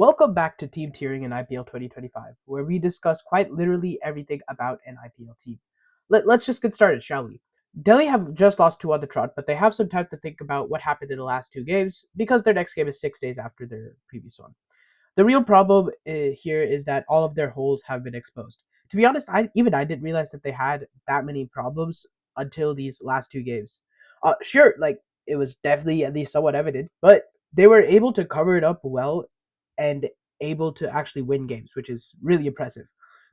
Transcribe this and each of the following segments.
Welcome back to Team Tiering in IPL 2025, where we discuss quite literally everything about an IPL team. Let's just get started, shall we? Delhi have just lost two on the trot, but they have some time to think about what happened in the last two games because their next game is 6 days after their previous one. The real problem here is that all of their holes have been exposed. To be honest, I didn't realize that they had that many problems until these last two games. Sure, like it was definitely at least somewhat evident, but they were able to cover it up well and able to actually win games, which is really impressive.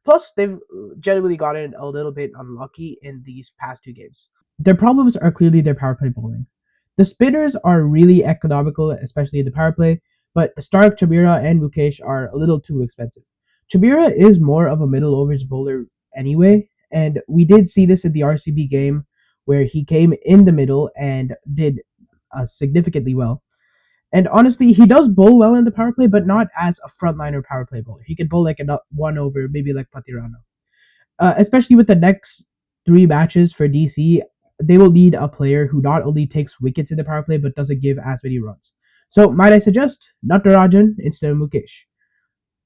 Plus, they've generally gotten a little bit unlucky in these past two games. Their problems are clearly their power play bowling. The spinners are really economical, especially in the power play, but Stark, Chabira, and Mukesh are a little too expensive. Chabira is more of a middle overs bowler anyway, and we did see this in the RCB game where he came in the middle and did significantly well. And honestly, he does bowl well in the power play, but not as a frontliner power play bowler. He could bowl like a one over, maybe like Patirana. Especially with the next three matches for DC, they will need a player who not only takes wickets in the power play but doesn't give as many runs. So might I suggest Natarajan instead of Mukesh?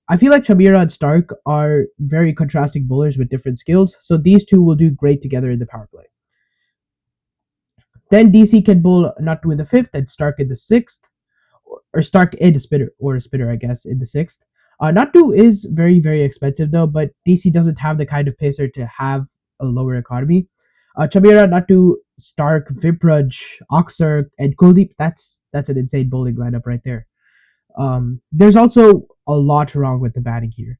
I feel like Shamira and Stark are very contrasting bowlers with different skills, so these two will do great together in the power play. Then DC can bowl Natu in the fifth and Stark in the sixth, or Stark and a spinner, or a spinner, I guess, in the sixth. Natu is very, very expensive though, but DC doesn't have the kind of pacer to have a lower economy. Chamira, Natu, Stark, Vipraj, Oxer, and Kuldeep. That's an insane bowling lineup right there. There's also a lot wrong with the batting here.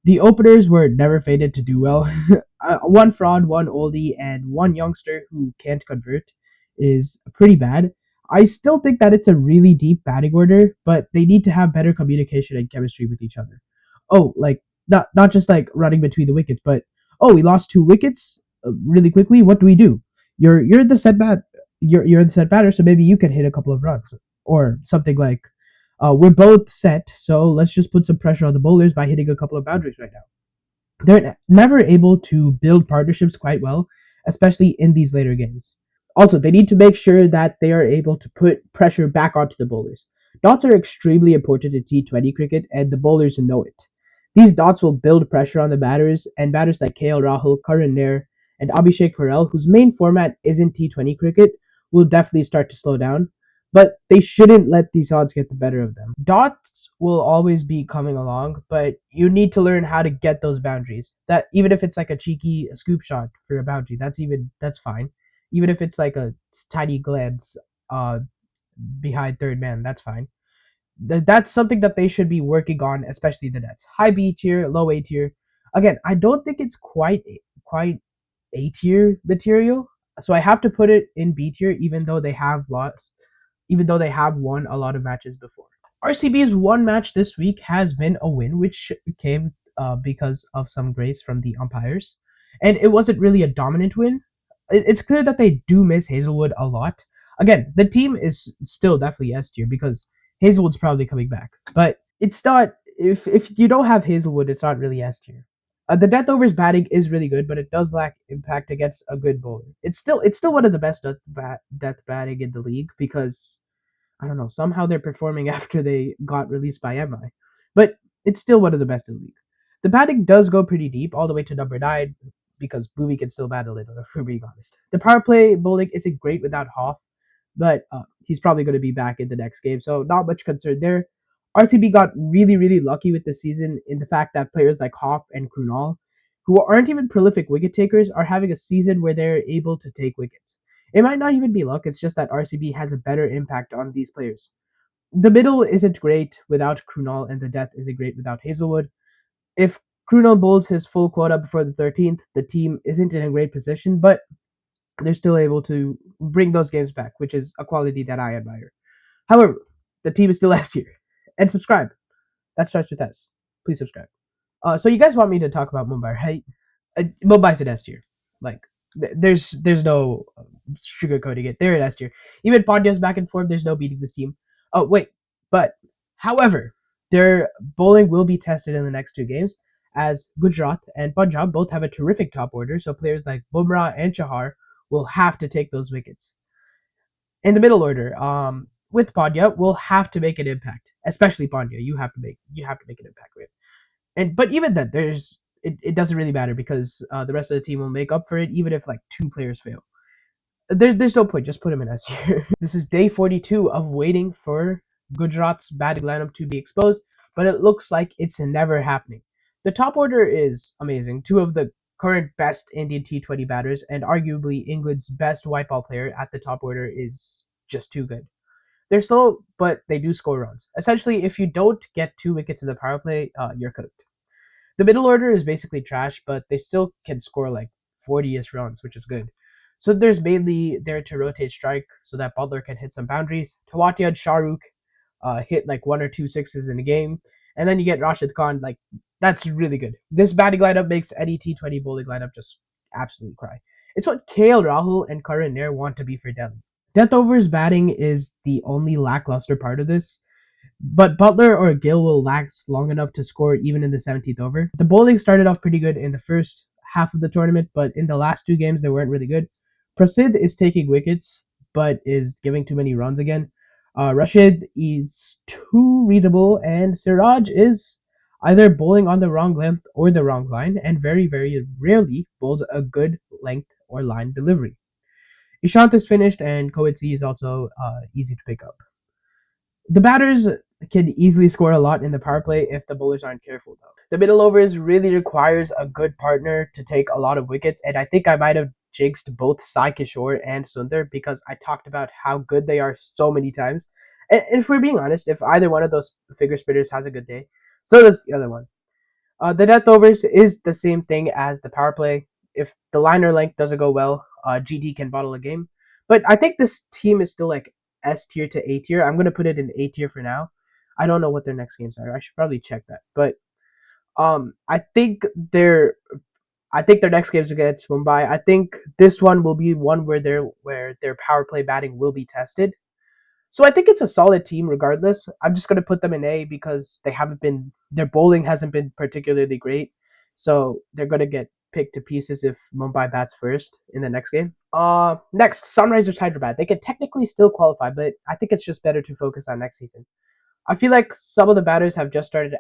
The openers were never fated to do well. One fraud, one oldie, and one youngster who can't convert is pretty bad. I still think that it's a really deep batting order, but they need to have better communication and chemistry with each other. Oh, like not just like running between the wickets, but oh, we lost two wickets really quickly. What do we do? You're the set bat. You're the set batter, so maybe you can hit a couple of runs or something like. We're both set, so let's just put some pressure on the bowlers by hitting a couple of boundaries right now. They're never able to build partnerships quite well, especially in these later games. Also, they need to make sure that they are able to put pressure back onto the bowlers. Dots are extremely important in T20 cricket, and the bowlers know it. These dots will build pressure on the batters, and batters like KL Rahul, Karan Nair, and Abhishek Parel, whose main format isn't T20 cricket, will definitely start to slow down. But they shouldn't let these odds get the better of them. Dots will always be coming along, but you need to learn how to get those boundaries. That even if it's like a cheeky scoop shot for a boundary, that's fine. Even if it's like a tiny glance uh behind third man, that's fine. That's something that they should be working on, especially the Nets. High B tier, low A tier. Again, I don't think it's quite A tier material, so I have to put it in B tier, even though they have won a lot of matches before. RCB's one match this week has been a win, which came because of some grace from the umpires, and it wasn't really a dominant win. It's clear that they do miss Hazelwood a lot. Again, the team is still definitely S tier because Hazelwood's probably coming back, but it's not. If you don't have Hazelwood, it's not really S tier. The death overs batting is really good, but it does lack impact against a good bowler. It's still one of the best death batting in the league because I don't know, somehow they're performing after they got released by MI. But it's still one of the best in the league. The batting does go pretty deep, all the way to number 9, because Boomy can still bat a little, if we're being honest. The power play bowling isn't great without Hoff, but he's probably going to be back in the next game, so not much concern there. RCB got really, really lucky with this season in the fact that players like Hoff and Krunal, who aren't even prolific wicket takers, are having a season where they're able to take wickets. It might not even be luck, it's just that RCB has a better impact on these players. The middle isn't great without Krunal, and the death isn't great without Hazelwood. If Krunal bowls his full quota before the 13th, the team isn't in a great position, but they're still able to bring those games back, which is a quality that I admire. However, the team is still S tier. And subscribe. That starts with S. Please subscribe. So you guys want me to talk about Mumbai, right? Mumbai's an S tier. Like, there's no sugarcoating it. They're an S tier. Even Pandya's back in form. There's no beating this team. Oh wait, but however, their bowling will be tested in the next two games, as Gujarat and Punjab both have a terrific top order. So players like Bumrah and Chahar will have to take those wickets. In the middle order, with Pandya will have to make an impact, especially Pandya. You have to make an impact with. And but even then, it doesn't really matter because the rest of the team will make up for it, even if like two players fail. There's no point. Just put him in S here. This is day 42 of waiting for Gujarat's batting lineup to be exposed, but it looks like it's never happening. The top order is amazing. Two of the current best Indian T20 batters and arguably England's best white ball player at the top order is just too good. They're slow, but they do score runs. Essentially, if you don't get 2 wickets in the power play, you're cooked. The middle order is basically trash, but they still can score like 40ish runs, which is good. So there's mainly there to rotate strike so that Butler can hit some boundaries. Tawatia and Shahrukh hit like one or two sixes in a game. And then you get Rashid Khan. Like, that's really good. This batting lineup makes any T20 bowling lineup just absolutely cry. It's what KL Rahul and Karan Nair want to be for Delhi. Death overs batting is the only lackluster part of this, but Butler or Gill will last long enough to score even in the 17th over. The bowling started off pretty good in the first half of the tournament, but in the last two games they weren't really good. Prasid is taking wickets, but is giving too many runs again. Rashid is too readable, and Siraj is either bowling on the wrong length or the wrong line, and very, very rarely bowls a good length or line delivery. Ishant is finished, and Coetzee is also easy to pick up. The batters can easily score a lot in the power play if the bowlers aren't careful, though. The middle overs really requires a good partner to take a lot of wickets, and I think I might have jinxed both Sai Kishore and Sundar because I talked about how good they are so many times. And if we're being honest, if either one of those figure spitters has a good day, so does the other one. The death overs is the same thing as the power play. If the liner length doesn't go well, GT can bottle a game. But I think this team is still like S tier to A tier. I'm gonna put it in A tier for now. I don't know what their next games are. I should probably check that. But I think their next games against Mumbai. I think this one will be one where their power play batting will be tested. So I think it's a solid team regardless. I'm just gonna put them in A because they haven't been their bowling hasn't been particularly great. So they're gonna get picked to pieces if Mumbai bats first in the next game. Next, Sunrisers Hyderabad. They can technically still qualify, but I think it's just better to focus on next season. I feel like some of the batters have just started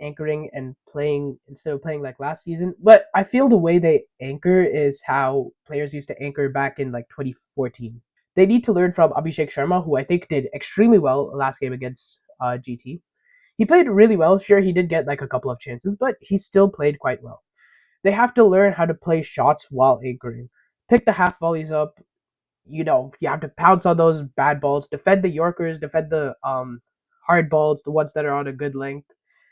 anchoring and playing instead of playing like last season. But I feel the way they anchor is how players used to anchor back in like 2014. They need to learn from Abhishek Sharma, who I think did extremely well last game against GT. He played really well. Sure, he did get like a couple of chances, but he still played quite well. They have to learn how to play shots while anchoring. Pick the half volleys up. You have to pounce on those bad balls, defend the Yorkers, defend the hard balls, the ones that are on a good length,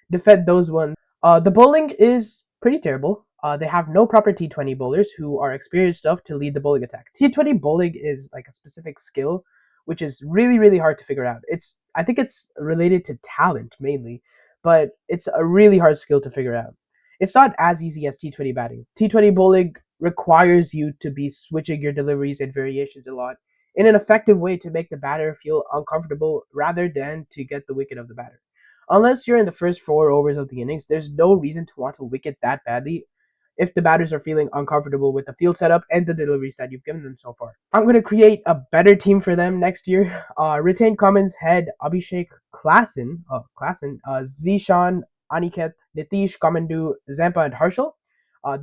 defend those ones. The bowling is pretty terrible. They have no proper T20 bowlers who are experienced enough to lead the bowling attack. T20 bowling is like a specific skill, which is really, really hard to figure out. I think it's related to talent mainly, but it's a really hard skill to figure out. It's not as easy as T20 batting. T20 bowling requires you to be switching your deliveries and variations a lot in an effective way to make the batter feel uncomfortable rather than to get the wicket of the batter. Unless you're in the first 4 overs of the innings, there's no reason to want to wicket that badly if the batters are feeling uncomfortable with the field setup and the deliveries that you've given them so far. I'm going to create a better team for them next year. Retain Cummins head Abhishek Zishan, Aniket, Nitish, Kamandu, Zampa, and Harshal.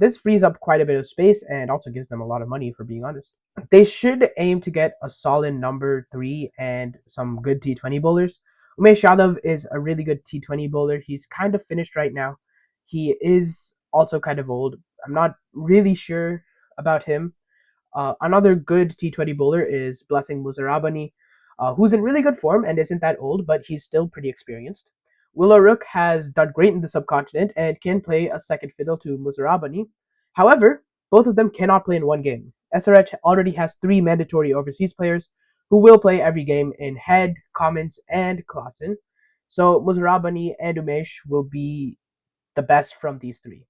This frees up quite a bit of space and also gives them a lot of money, for being honest. They should aim to get a solid number 3 and some good T20 bowlers. Umesh Yadav is a really good T20 bowler. He's kind of finished right now. He is also kind of old. I'm not really sure about him. Another good T20 bowler is Blessing Muzarabani, who's in really good form and isn't that old, but he's still pretty experienced. Willow Rook has done great in the subcontinent and can play a second fiddle to Muzarabani. However, both of them cannot play in one game. SRH already has 3 mandatory overseas players who will play every game in Head, Commons, and Klassen. So Muzarabani and Umesh will be the best from these 3.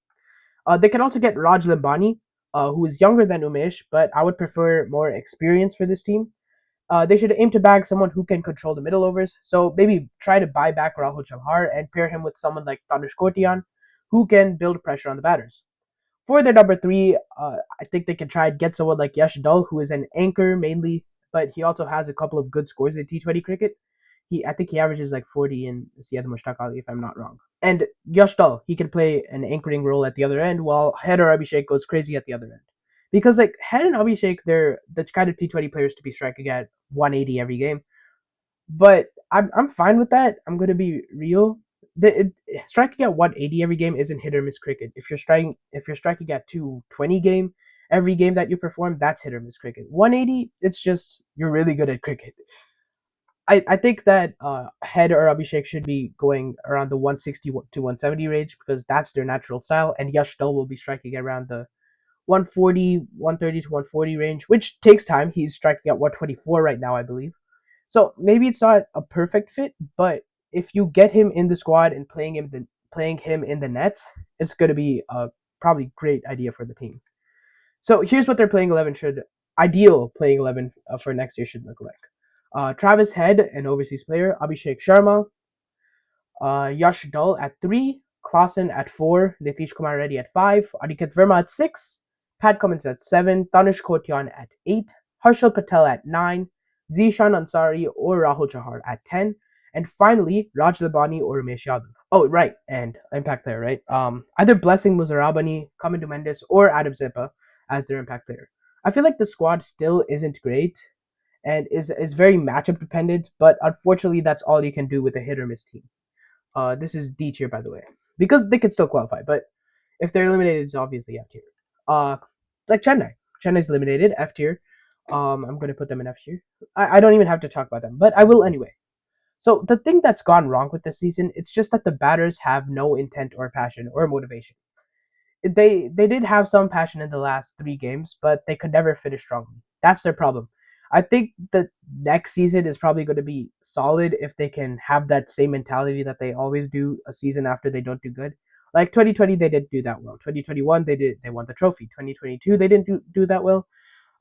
They can also get Raj Limbani, who is younger than Umesh, but I would prefer more experience for this team. They should aim to bag someone who can control the middle overs. So maybe try to buy back Rahul Chamhar and pair him with someone like Tanush Kotian, who can build pressure on the batters. For their number 3, I think they can try and get someone like Yash Dull, who is an anchor mainly, but he also has a couple of good scores in T20 cricket. I think he averages like 40 in Siyad Mushtaq, if I'm not wrong. And Yashtal, he can play an anchoring role at the other end, while Head or Abhishek goes crazy at the other end. Because like Head and Abhishek, they're the kind of T20 players to be striking at 180 every game. But I'm fine with that. I'm gonna be real. Striking at 180 every game isn't hit or miss cricket. If you're striking at 220 every game that you perform, that's hit or miss cricket. 180, it's just you're really good at cricket. I think that Head or Abhishek should be going around the 160 to 170 range because that's their natural style, and Yash Dul will be striking around the 140, 130 to 140 range, which takes time. He's striking at 124 right now, I believe. So maybe it's not a perfect fit, but if you get him in the squad and playing him in the nets, it's going to be a probably great idea for the team. So here's what their playing 11 should ideal playing 11 for next year should look like. Travis Head, an overseas player, Abhishek Sharma, Yash Dul at 3, Klassen at 4, Nitish Kumar Reddy at 5, Adiket Verma at 6, Pat Cummins at 7, Tanush Kotian at 8, Harshal Patel at 9, Zishan Ansari or Rahul Chahar at 10, and finally Raj Labani or Ramesh Yadav. Oh, right, and impact player, right? Either Blessing Muzarabani, Kamindu Mendes, or Adam Zippa as their impact player. I feel like the squad still isn't great and is very matchup dependent, but unfortunately that's all you can do with a hit or miss team. This is D tier, by the way, because they could still qualify. But if they're eliminated, it's obviously F tier. Uh, like Chennai. Chennai's eliminated, F tier. I'm gonna put them in F tier. I don't even have to talk about them, but I will anyway. So the thing that's gone wrong with this season, it's just that the batters have no intent or passion or motivation. They did have some passion in the last 3 games, but they could never finish strongly. That's their problem. I think the next season is probably going to be solid if they can have that same mentality that they always do a season after they don't do good. Like 2020, they didn't do that well. 2021, they won the trophy. 2022, they didn't do that well.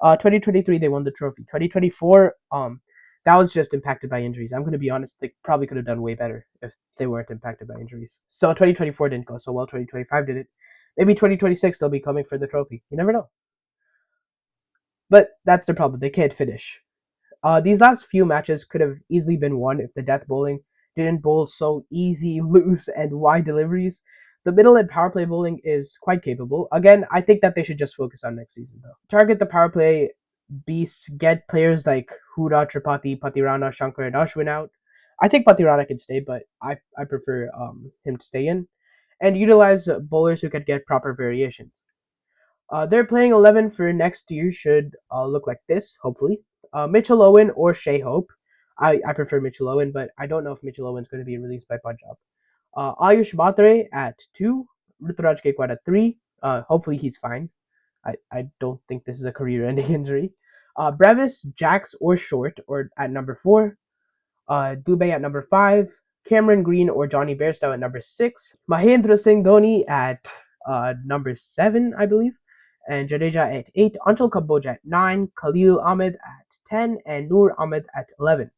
2023, they won the trophy. 2024, that was just impacted by injuries. I'm going to be honest, they probably could have done way better if they weren't impacted by injuries. So 2024 didn't go so well. 2025 did it. Maybe 2026 they'll be coming for the trophy. You never know. But that's the problem. They can't finish. These last few matches could have easily been won if the death bowling didn't bowl so easy, loose, and wide deliveries. The middle and power play bowling is quite capable. Again, I think that they should just focus on next season, though. Target the power play beasts, get players like Hura, Tripathi, Patirana, Shankar, and Ashwin out. I think Patirana can stay, but I prefer him to stay in. And utilize bowlers who can get proper variation. Their playing 11 for next year should look like this, hopefully. Mitchell Owen or Shea Hope. I prefer Mitchell Owen, but I don't know if Mitchell Owen's going to be released by Punjab. Ayush Matre at 2, Ruturaj Gaikwad at 3. Hopefully he's fine. I don't think this is a career-ending injury. Brevis, Jax, or Short or at number 4. Dubey at number 5. Cameron Green or Johnny Bairstow at number 6. Mahendra Singh Dhoni at number 7, I believe. And Jadeja at 8. Anshul Kamboj at 9. Khalil Ahmed at 10. And Noor Ahmed at 11.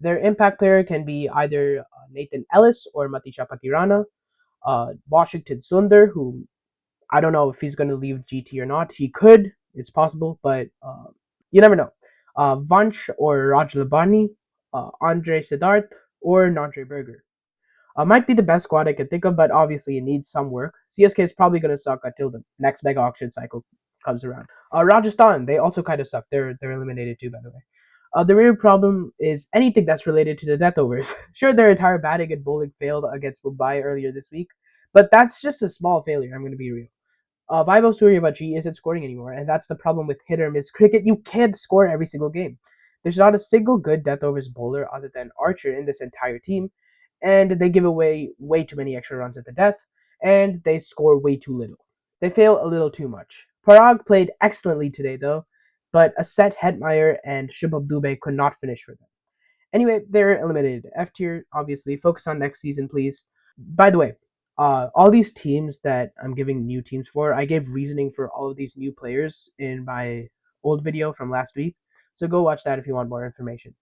Their impact player can be either Nathan Ellis or Matisha Patirana. Washington Sundar, who I don't know if he's going to leave GT or not. He could. It's possible, but you never know. Vanch or Raj Labani, Andre Siddharth, or Nandre Berger. Might be the best squad I can think of, but obviously it needs some work. CSK is probably going to suck until the next mega auction cycle comes around. Rajasthan, they also kind of suck. They're eliminated too, by the way. The real problem is anything that's related to the death overs. Sure, their entire batting and bowling failed against Mumbai earlier this week, but that's just a small failure. I'm going to be real. Vaibhav Suryavanshi isn't scoring anymore, and that's the problem with hit or miss cricket. You can't score every single game. There's not a single good death overs bowler other than Archer in this entire team, and they give away way too many extra runs at the death, and they score way too little. They fail a little too much. Parag played excellently today, though, but Aset Hetmeyer and Shubham Dubey could not finish for them. Anyway, they're eliminated. F tier, obviously. Focus on next season, please. By the way, all these teams that I'm giving new teams for, I gave reasoning for all of these new players in my old video from last week. So go watch that if you want more information.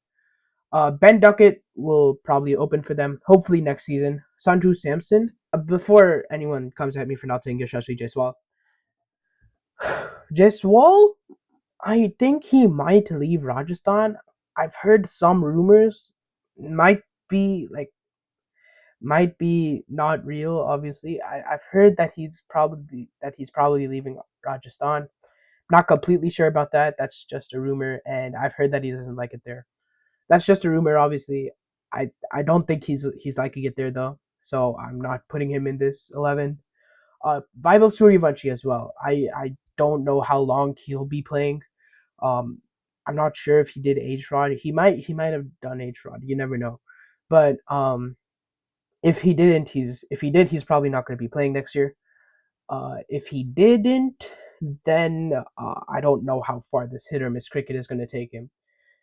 Ben Duckett will probably open for them, hopefully next season. Sanju Samson. Before anyone comes at me for not saying Yashasvi Jaiswal, Jaiswal, I think he might leave Rajasthan. I've heard some rumors. might be like might be not real. Obviously, I've heard that he's probably leaving Rajasthan. Not completely sure about that. That's just a rumor, and I've heard that he doesn't like it there. That's just a rumor. Obviously, I don't think he's liking it there though. So I'm not putting him in this 11. Vaibhav Suryavanshi as well. I don't know how long he'll be playing. Um, I'm not sure if he did age fraud. He might have done age fraud. You never know. But if he did, he's probably not going to be playing next year. If he didn't, then I don't know how far this hit or miss cricket is going to take him.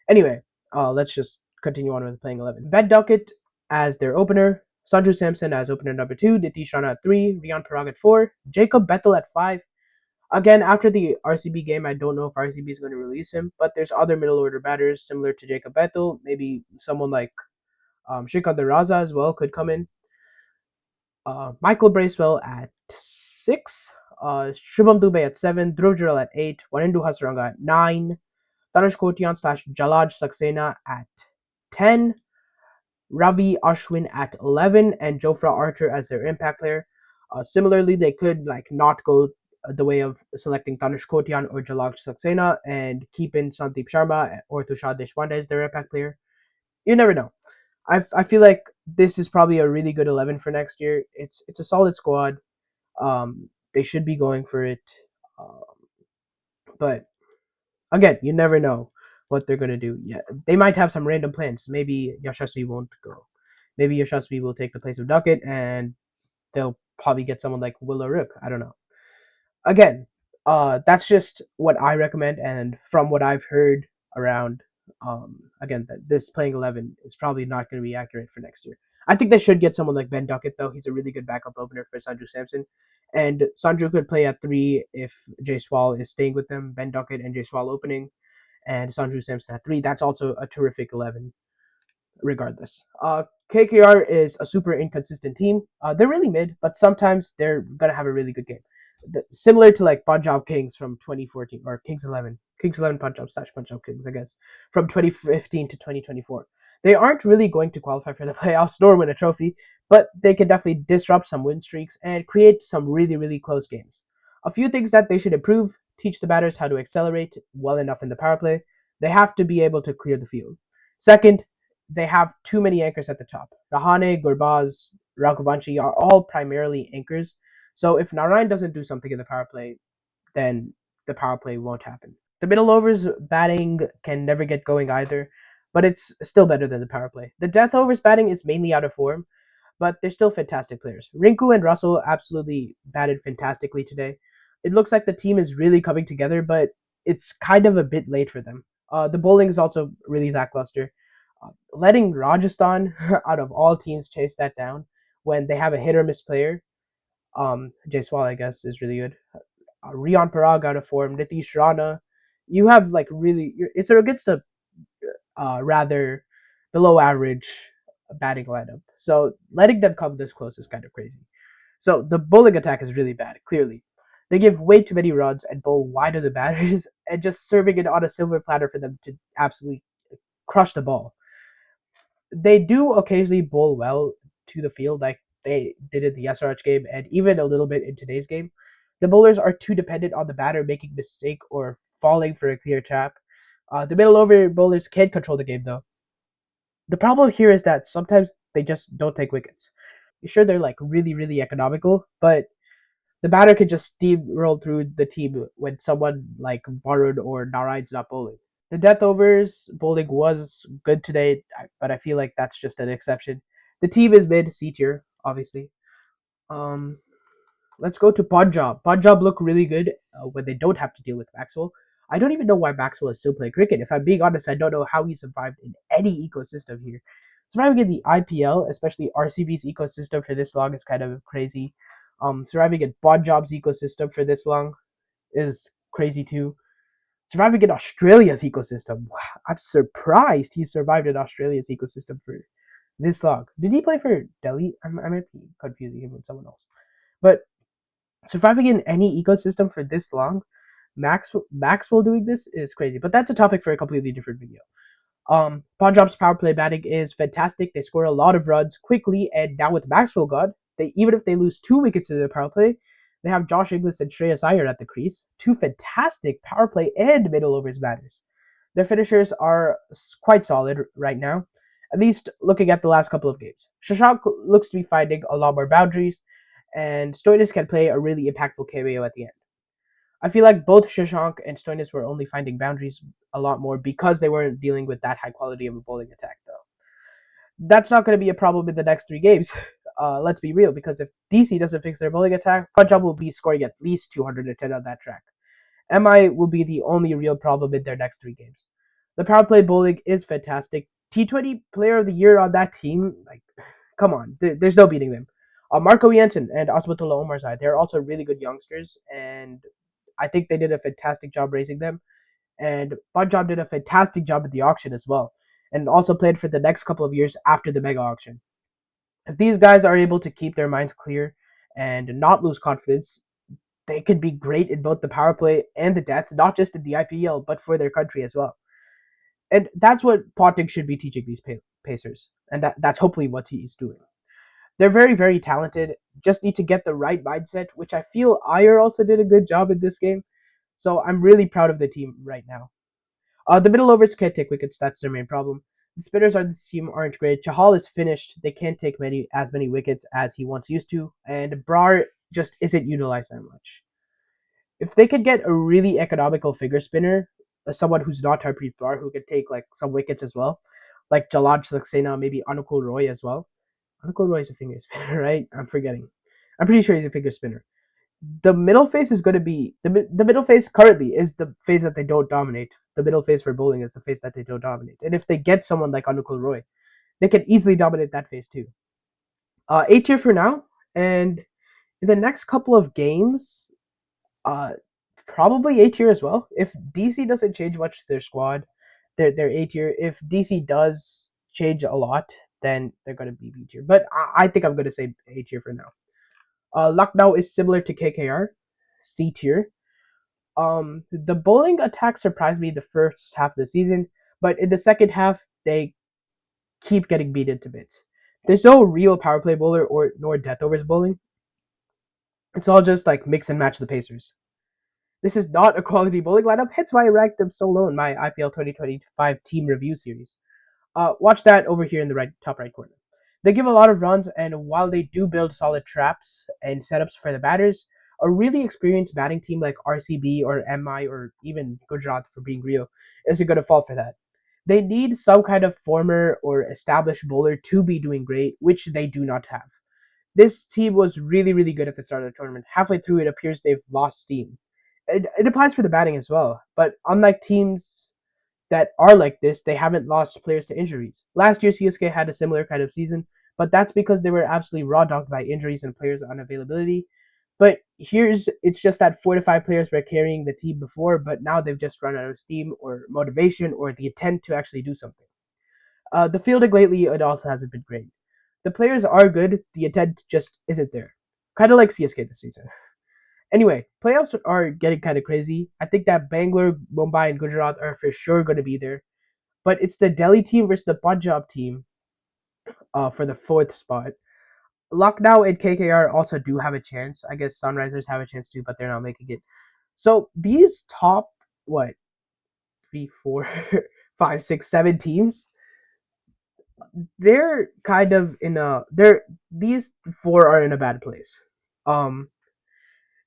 Anyway, let's just continue on with playing 11. Ben Duckett as their opener, Sanju Samson as opener number 2, Nitish Rana at 3, Riyan Parag at 4, Jacob Bethel at 5. Again, after the RCB game, I don't know if RCB is going to release him, but there's other middle order batters similar to Jacob Bethel. Maybe someone like Shrikant Raza as well could come in. Michael Bracewell at 6, Shubham Dubey at 7, Dhruv Jurel at 8, Wanindu Hasranga at 9, Tanush Kotian slash Jalaj Saxena at 10, Ravi Ashwin at 11, and Jofra Archer as their impact player. Similarly, they could not go the way of selecting Tanush Kotian or Jalaj Saxena and keep in Sandeep Sharma or Tushar Deshpande as their impact player. You never know. I feel like this is probably a really good 11 for next year. It's a solid squad. They should be going for it. Um, but again, you never know what they're gonna do. Yeah, they might have some random plans. Maybe Yashasvi won't go. Maybe Yashasvi will take the place of Duckett, and they'll probably get someone like Willow Rook. I don't know. Again, that's just what I recommend, and from what I've heard around, again, that this playing 11 is probably not going to be accurate for next year. I think they should get someone like Ben Duckett though. He's a really good backup opener for Sanju Samson, and Sanju could play at 3 if Jaiswal is staying with them. Ben Duckett and Jaiswal opening, and Sanju Samson at 3. That's also a terrific 11 regardless. KKR is a super inconsistent team. They're really mid, but sometimes they're gonna have a really good game. Similar to like Punjab Kings from 2014 or Kings 11 Punjab slash Punjab Kings, I guess, from 2015 to 2024. They aren't really going to qualify for the playoffs nor win a trophy, but they can definitely disrupt some win streaks and create some really close games. A few things that they should improve: teach the batters how to accelerate well enough in the power play. They have to be able to clear the field. Second, they have too many anchors at the top. Rahane, Gurbaz, Raghuvanshi are all primarily anchors. So if Narayan doesn't do something in the power play, then the power play won't happen. The middle overs batting can never get going either, but it's still better than the power play. The death overs batting is mainly out of form, but they're still fantastic players. Rinku and Russell absolutely batted fantastically today. It looks like the team is really coming together, but it's kind of a bit late for them. The bowling is also really lackluster. Letting Rajasthan, out of all teams, chase that down when they have a hit or miss player, Jaiswal, I guess, is really good. Riyan Parag out of form, Nitish Rana. You have like really, it's against a rather below average batting lineup. So letting them come this close is kind of crazy. So the bowling attack is really bad, clearly. They give way too many runs and bowl wide of the batters and just serving it on a silver platter for them to absolutely crush the ball. They do occasionally bowl well to the field, like they did in the SRH game and even a little bit in today's game. The bowlers are too dependent on the batter making mistake or falling for a clear trap. The middle over bowlers can control the game though. The problem here is that sometimes they just don't take wickets. Sure, they're like really economical, but the batter could just steamroll through the team when someone like Varun or Narayan's not bowling. The death overs bowling was good today, but I feel like that's just an exception. The team is mid C tier, obviously. Um, let's go to Punjab. Punjab look really good when they don't have to deal with Maxwell. I don't even know why Maxwell is still playing cricket. If I'm being honest, I don't know how he survived in any ecosystem here. Surviving in the IPL, especially RCB's ecosystem for this long, is kind of crazy. Surviving in Punjab's ecosystem for this long is crazy too. Surviving in Australia's ecosystem. Wow, I'm surprised he survived in Australia's ecosystem for this long. Did he play for Delhi? I might be confusing him with someone else. But surviving in any ecosystem for this long, Maxwell doing this is crazy. But that's a topic for a completely different video. Punjab's power play batting is fantastic. They score a lot of runs quickly, and now with Maxwell gone, they even if they lose 2 wickets in their power play, they have Josh Inglis and Shreyas Iyer at the crease, two fantastic power play and middle overs batters. Their finishers are quite solid right now, at least looking at the last couple of games. Shashank looks to be finding a lot more boundaries, and Stoinis can play a really impactful cameo at the end. I feel like both Shashank and Stoinis were only finding boundaries a lot more because they weren't dealing with that high quality of a bowling attack, though. That's not going to be a problem in the next 3 games. Let's be real, because if DC doesn't fix their bowling attack, Punjab will be scoring at least 210 on that track. MI will be the only real problem in their next 3 games. The power play bowling is fantastic. T20 Player of the Year on that team, like, come on, there's no beating them. Marco Jensen and Osmatullah Omarzai, they're also really good youngsters, and I think they did a fantastic job raising them. And Punjab did a fantastic job at the auction as well, and also played for the next couple of years after the mega auction. If these guys are able to keep their minds clear and not lose confidence, they could be great in both the power play and the death, not just in the IPL, but for their country as well. And that's what Potting should be teaching these Pacers, and that's hopefully what he's doing. They're very, very talented, just need to get the right mindset, which I feel Ayer also did a good job in this game. So I'm really proud of the team right now. The middle overs can't take wickets. That's their main problem. The spinners on this team aren't great. Chahal is finished. They can't take many wickets as he once used to, and Brar just isn't utilized that much. If they could get a really economical figure spinner, someone who's not Harpreet Brar, who could take like some wickets as well, like Jalaj Saxena, maybe Anukul Roy as well. Anukul Roy is a finger spinner, right? I'm forgetting. I'm pretty sure he's a finger spinner. The middle phase is going to be the middle phase currently is the phase that they don't dominate. The middle phase for bowling is the phase that they don't dominate. And if they get someone like Anukul Roy, they can easily dominate that phase too. 8 year for now, and in the next couple of games, uh, probably 8 year as well. If DC doesn't change much to their squad, they're 8 year. If DC does change a lot, then they're going to be B tier. But I think I'm going to say 8 year for now. Lucknow is similar to KKR, C tier. The bowling attack surprised me the first half of the season, but in the second half they keep getting beaten to bits. There's no real power play bowler or nor death overs bowling. It's all just like mix and match the Pacers. This is not a quality bowling lineup, hence why I ranked them so low in my IPL 2025 team review series. Watch that over here in the top right corner. They give a lot of runs, and while they do build solid traps and setups for the batters, a really experienced batting team like RCB or MI or even Gujarat, for being real, isn't going to fall for that. They need some kind of former or established bowler to be doing great, which they do not have. This team was really, really good at the start of the tournament. Halfway through, it appears they've lost steam. It applies for the batting as well, but unlike teams that are like this, they haven't lost players to injuries. Last year, CSK had a similar kind of season, but that's because they were absolutely raw dogged by injuries and players' unavailability. But it's just that 4 to 5 players were carrying the team before, but now they've just run out of steam or motivation or the intent to actually do something. The fielding lately, it also hasn't been great. The players are good, the intent just isn't there. Kind of like CSK this season. Anyway, playoffs are getting kind of crazy. I think that Bangalore, Mumbai, and Gujarat are for sure going to be there. But it's the Delhi team versus the Punjab team for the fourth spot. Lucknow and KKR also do have a chance. I guess Sunrisers have a chance too, but they're not making it. So these top, what, three, four, five, six, 7 teams, they're kind of these four are in a bad place. Um,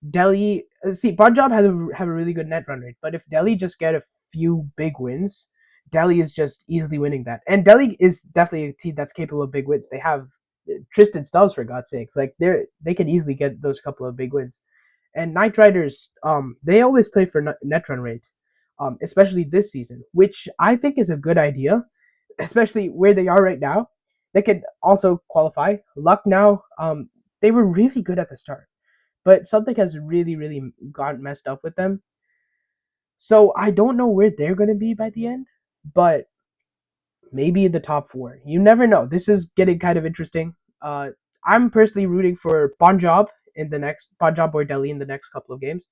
Delhi, see, Punjab have a really good net run rate, but if Delhi just get a few big wins, Delhi is just easily winning that. And Delhi is definitely a team that's capable of big wins. They have Tristan Stubbs, for God's sake. Like they can easily get those couple of big wins. And Knight Riders, they always play for net run rate, especially this season, which I think is a good idea, especially where they are right now. They could also qualify. Lucknow, they were really good at the start, but something has really, really gotten messed up with them. So I don't know where they're going to be by the end, but maybe in the top four. You never know. This is getting kind of interesting. I'm personally rooting for Punjab or Delhi in the next couple of games.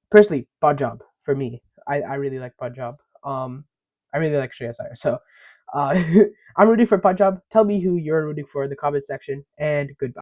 Personally, Punjab for me. I really like Punjab. I really like Shreyas Iyer. So uh, I'm rooting for Punjab. Tell me who you're rooting for in the comment section, and goodbye.